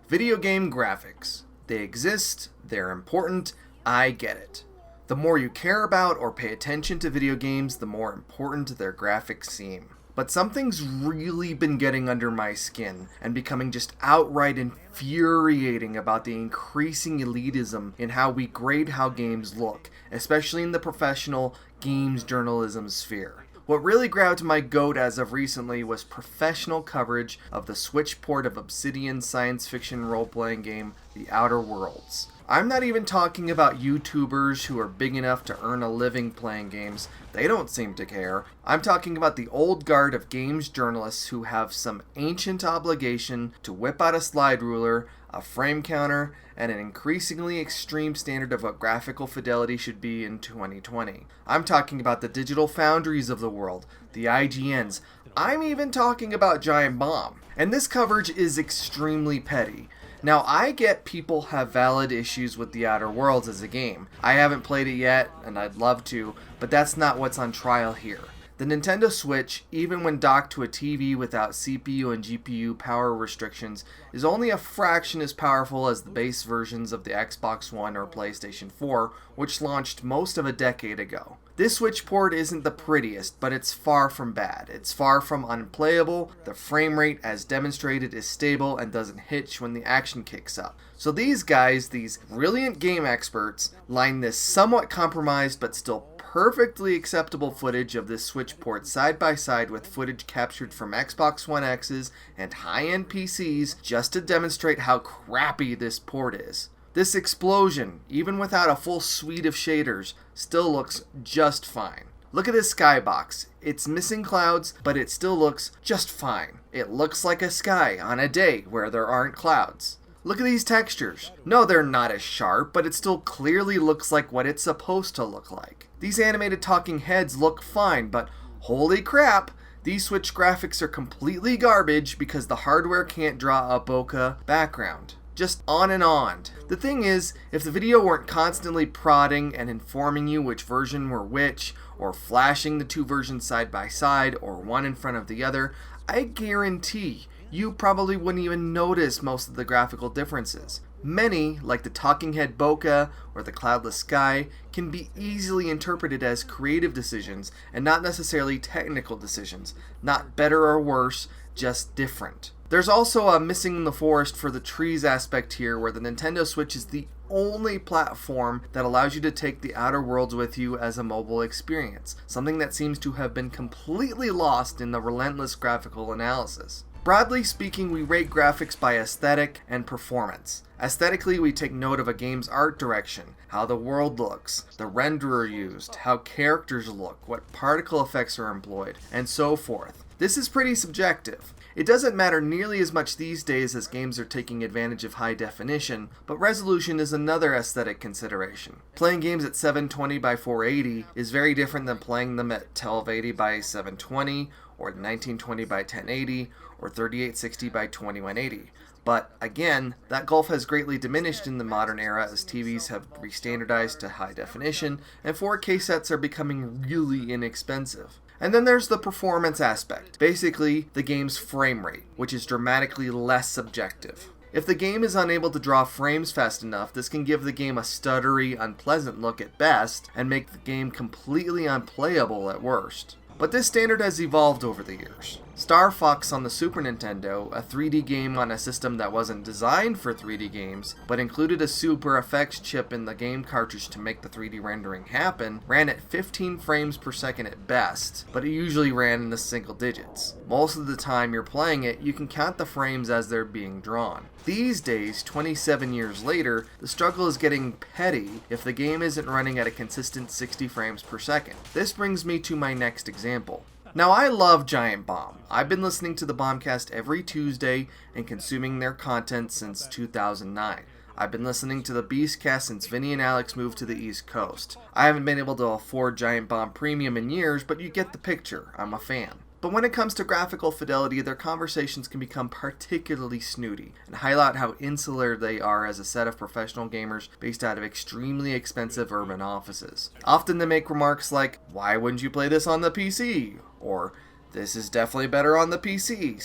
Video game graphics. They exist, they're important, I get it. The more you care about or pay attention to video games, the more important their graphics seem. But something's really been getting under my skin and becoming just outright infuriating about the increasing elitism in how we grade how games look, especially in the professional games journalism sphere. What really grabbed my goat as of recently was professional coverage of the Switch port of Obsidian's science fiction role-playing game, The Outer Worlds. I'm not even talking about YouTubers who are big enough to earn a living playing games. They don't seem to care. I'm talking about the old guard of games journalists who have some ancient obligation to whip out a slide ruler, a frame counter, and an increasingly extreme standard of what graphical fidelity should be in 2020. I'm talking about the digital Foundries of the world, the IGNs. I'm even talking about Giant Bomb. And this coverage is extremely petty. Now, I get people have valid issues with The Outer Worlds as a game. I haven't played it yet, and I'd love to, but that's not what's on trial here. The Nintendo Switch, even when docked to a TV without CPU and GPU power restrictions, is only a fraction as powerful as the base versions of the Xbox One or PlayStation 4, which launched most of a decade ago. This Switch port isn't the prettiest, but it's far from bad. It's far from unplayable. The frame rate, as demonstrated, is stable and doesn't hitch when the action kicks up. So these guys, these brilliant game experts, line this somewhat compromised but still perfectly acceptable footage of this Switch port side by side with footage captured from Xbox One X's and high-end PCs just to demonstrate how crappy this port is. This explosion, even without a full suite of shaders, still looks just fine. Look at this skybox. It's missing clouds, but it still looks just fine. It looks like a sky on a day where there aren't clouds. Look at these textures. No, they're not as sharp, but it still clearly looks like what it's supposed to look like. These animated talking heads look fine, but holy crap, these Switch graphics are completely garbage because the hardware can't draw a bokeh background. Just on and on. The thing is, if the video weren't constantly prodding and informing you which version were which, or flashing the two versions side by side, or one in front of the other, I guarantee you probably wouldn't even notice most of the graphical differences. Many, like the talking head bokeh or the cloudless sky, can be easily interpreted as creative decisions and not necessarily technical decisions. Not better or worse, just different. There's also a missing in the forest for the trees aspect here, where the Nintendo Switch is the only platform that allows you to take the Outer Worlds with you as a mobile experience, something that seems to have been completely lost in the relentless graphical analysis. Broadly speaking, we rate graphics by aesthetic and performance. Aesthetically, we take note of a game's art direction, how the world looks, the renderer used, how characters look, what particle effects are employed, and so forth. This is pretty subjective. It doesn't matter nearly as much these days as games are taking advantage of high definition, but resolution is another aesthetic consideration. Playing games at 720 by 480 is very different than playing them at 1280 by 720, or 1920 by 1080, or 3860 by 2180. But again, that gulf has greatly diminished in the modern era as TVs have re-standardized to high definition, and 4K sets are becoming really inexpensive. And then there's the performance aspect, basically the game's frame rate, which is dramatically less subjective. If the game is unable to draw frames fast enough, this can give the game a stuttery, unpleasant look at best, and make the game completely unplayable at worst. But this standard has evolved over the years. Star Fox on the Super Nintendo, a 3D game on a system that wasn't designed for 3D games, but included a Super FX chip in the game cartridge to make the 3D rendering happen, ran at 15 frames per second at best, but it usually ran in the single digits. Most of the time you're playing it, you can count the frames as they're being drawn. These days, 27 years later, the struggle is getting petty if the game isn't running at a consistent 60 frames per second. This brings me to my next example. Now, I love Giant Bomb. I've been listening to the Bombcast every Tuesday and consuming their content since 2009. I've been listening to the Beastcast since Vinny and Alex moved to the East Coast. I haven't been able to afford Giant Bomb Premium in years, but you get the picture. I'm a fan. But when it comes to graphical fidelity, their conversations can become particularly snooty and highlight how insular they are as a set of professional gamers based out of extremely expensive urban offices. Often they make remarks like, "Why wouldn't you play this on the PC?" Or, "This is definitely better on the PC,"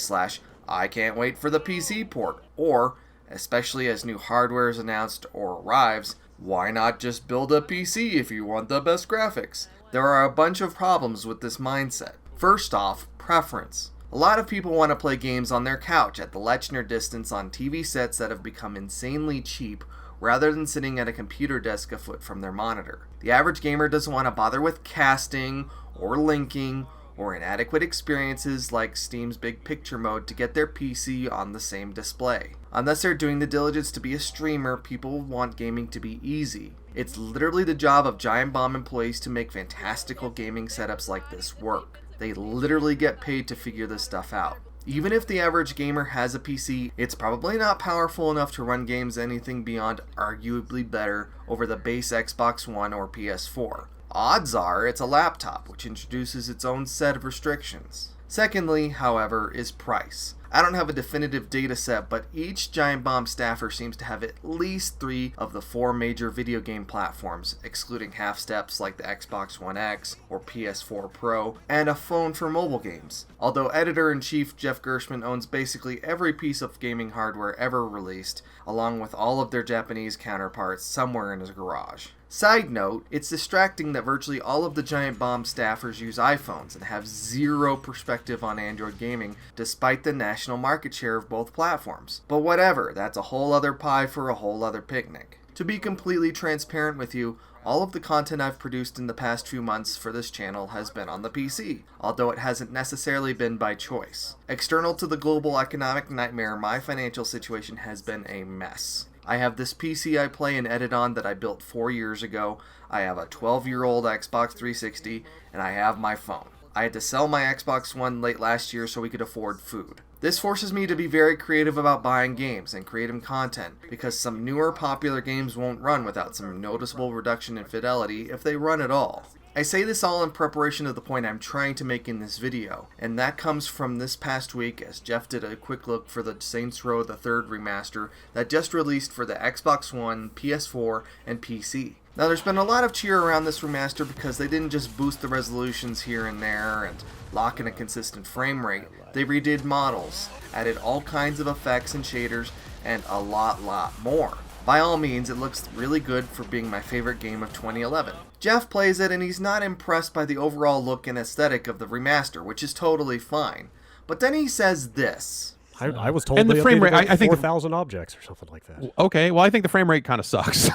/ "I can't wait for the PC port," or, especially as new hardware is announced or arrives. Why not just build a PC if you want the best graphics? There are a bunch of problems with this mindset. First off, preference. A lot of people want to play games on their couch at the Lechner distance on TV sets that have become insanely cheap rather than sitting at a computer desk a foot from their monitor. The average gamer doesn't want to bother with casting or linking or inadequate experiences like Steam's big picture mode to get their PC on the same display. Unless they're doing the diligence to be a streamer, people want gaming to be easy. It's literally the job of Giant Bomb employees to make fantastical gaming setups like this work. They literally get paid to figure this stuff out. Even if the average gamer has a PC, it's probably not powerful enough to run games anything beyond arguably better over the base Xbox One or PS4. Odds are it's a laptop, which introduces its own set of restrictions. Secondly, however, is price. I don't have a definitive data set, but each Giant Bomb staffer seems to have at least 3 of the 4 major video game platforms, excluding half steps like the Xbox One X or PS4 Pro, and a phone for mobile games. Although Editor-in-Chief Jeff Gershman owns basically every piece of gaming hardware ever released, along with all of their Japanese counterparts somewhere in his garage. Side note, it's distracting that virtually all of the Giant Bomb staffers use iPhones and have zero perspective on Android gaming, despite the national market share of both platforms. But whatever, that's a whole other pie for a whole other picnic. To be completely transparent with you, all of the content I've produced in the past few months for this channel has been on the PC, although it hasn't necessarily been by choice. External to the global economic nightmare, my financial situation has been a mess. I have this PC I play and edit on that I built 4 years ago, I have a 12-year-old Xbox 360, and I have my phone. I had to sell my Xbox One late last year so we could afford food. This forces me to be very creative about buying games and creating content, because some newer popular games won't run without some noticeable reduction in fidelity if they run at all. I say this all in preparation of the point I'm trying to make in this video, and that comes from this past week as Jeff did a quick look for the Saints Row the Third remaster that just released for the Xbox One, PS4, and PC. Now there's been a lot of cheer around this remaster because they didn't just boost the resolutions here and there and lock in a consistent frame rate. They redid models, added all kinds of effects and shaders, and a lot more. By all means, it looks really good for being my favorite game of 2011. Jeff plays it and he's not impressed by the overall look and aesthetic of the remaster, which is totally fine. But then he says this. I was told and the frame rate, I think 4,000 objects or something like that. Okay, well, I think the frame rate kind of sucks.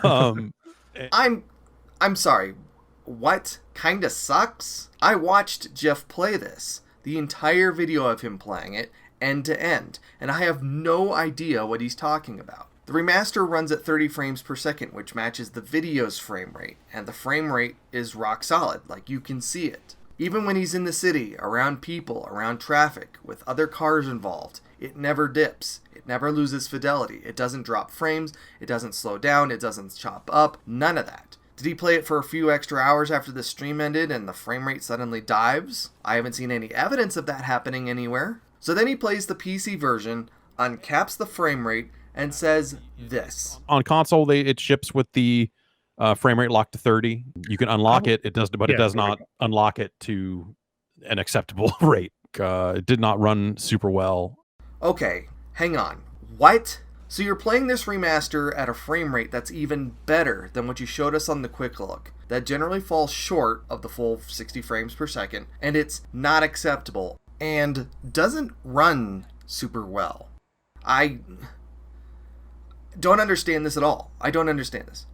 I'm sorry. What? Kinda sucks? I watched Jeff play this, the entire video of him playing it, end to end, and I have no idea what he's talking about. The remaster runs at 30 frames per second, which matches the video's frame rate, and the frame rate is rock solid, like you can see it. Even when he's in the city, around people, around traffic, with other cars involved, it never dips. It never loses fidelity. It doesn't drop frames, it doesn't slow down, it doesn't chop up, none of that. Did he play it for a few extra hours after the stream ended and the frame rate suddenly dives? I haven't seen any evidence of that happening anywhere. So then he plays the PC version, uncaps the frame rate, and says this. On console, it ships with the frame rate locked to 30. You can unlock it. It does, but it does not unlock it to an acceptable rate. It did not run super well. Okay, hang on. What? So you're playing this remaster at a frame rate that's even better than what you showed us on the quick look, that generally falls short of the full 60 frames per second, and it's not acceptable, and doesn't run super well. I don't understand this at all. I don't understand this.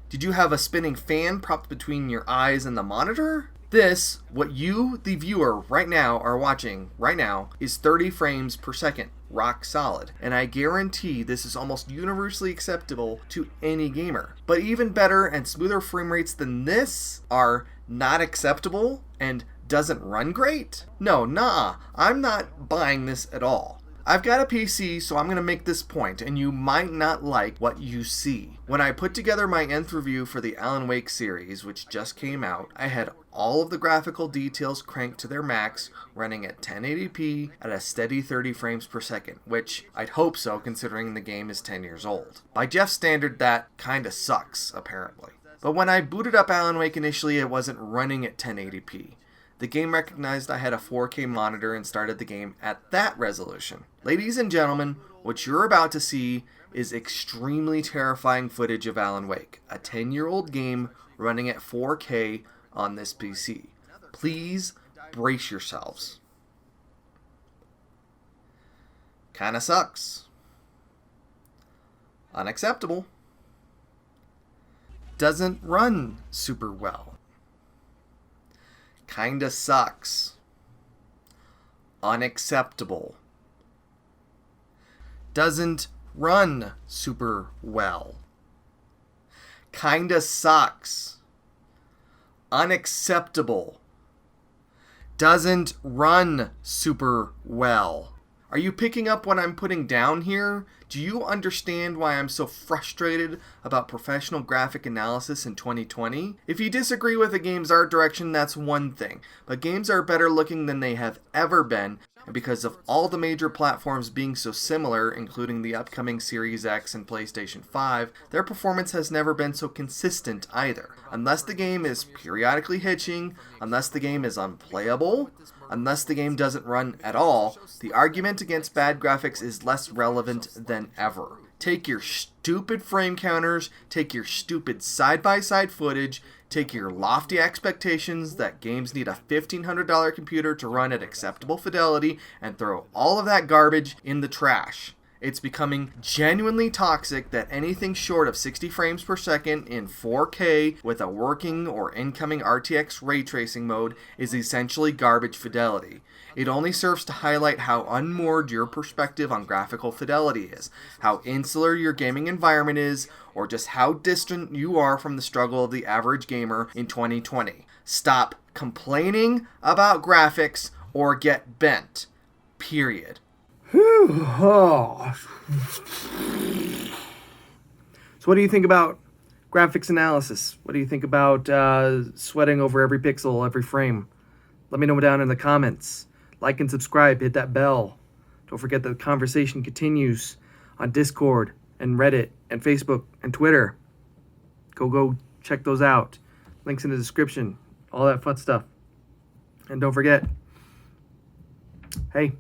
Did you have a spinning fan propped between your eyes and the monitor? This, what you, the viewer, right now are watching right now, is 30 frames per second, rock solid. And I guarantee this is almost universally acceptable to any gamer. But even better and smoother frame rates than this are not acceptable and doesn't run great? No, nah, I'm not buying this at all. I've got a PC, so I'm going to make this point, and you might not like what you see. When I put together my nth review for the Alan Wake series, which just came out, I had all of the graphical details cranked to their max, running at 1080p at a steady 30 frames per second, which I'd hope so considering the game is 10 years old. By Jeff's standard, that kinda sucks, apparently. But when I booted up Alan Wake initially, it wasn't running at 1080p. The game recognized I had a 4K monitor and started the game at that resolution. Ladies and gentlemen, What you're about to see is extremely terrifying footage of Alan Wake, a 10-year-old game running at 4K on this PC. Please brace yourselves. Kinda sucks. Unacceptable. Doesn't run super well. Kinda sucks. Unacceptable. Doesn't run super well. Kinda sucks. Unacceptable. Doesn't run super well. Are you picking up what I'm putting down here? Do you understand why I'm so frustrated about professional graphic analysis in 2020? If you disagree with a game's art direction, that's one thing, but games are better looking than they have ever been, and because of all the major platforms being so similar, including the upcoming Series X and PlayStation 5, their performance has never been so consistent either. Unless the game is periodically hitching, unless the game is unplayable, unless the game doesn't run at all, the argument against bad graphics is less relevant than ever. Take your stupid frame counters, take your stupid side-by-side footage, take your lofty expectations that games need a $1,500 computer to run at acceptable fidelity, and throw all of that garbage in the trash. It's becoming genuinely toxic that anything short of 60 frames per second in 4K with a working or incoming RTX ray tracing mode is essentially garbage fidelity. It only serves to highlight how unmoored your perspective on graphical fidelity is, how insular your gaming environment is, or just how distant you are from the struggle of the average gamer in 2020. Stop complaining about graphics or get bent. Period. So what do you think about graphics analysis? What do you think about sweating over every pixel, every frame? Let me know down in the comments. Like and subscribe, hit that bell. Don't forget that the conversation continues on Discord and Reddit and Facebook and Twitter. Go check those out. Links in the description, all that fun stuff. And don't forget, hey,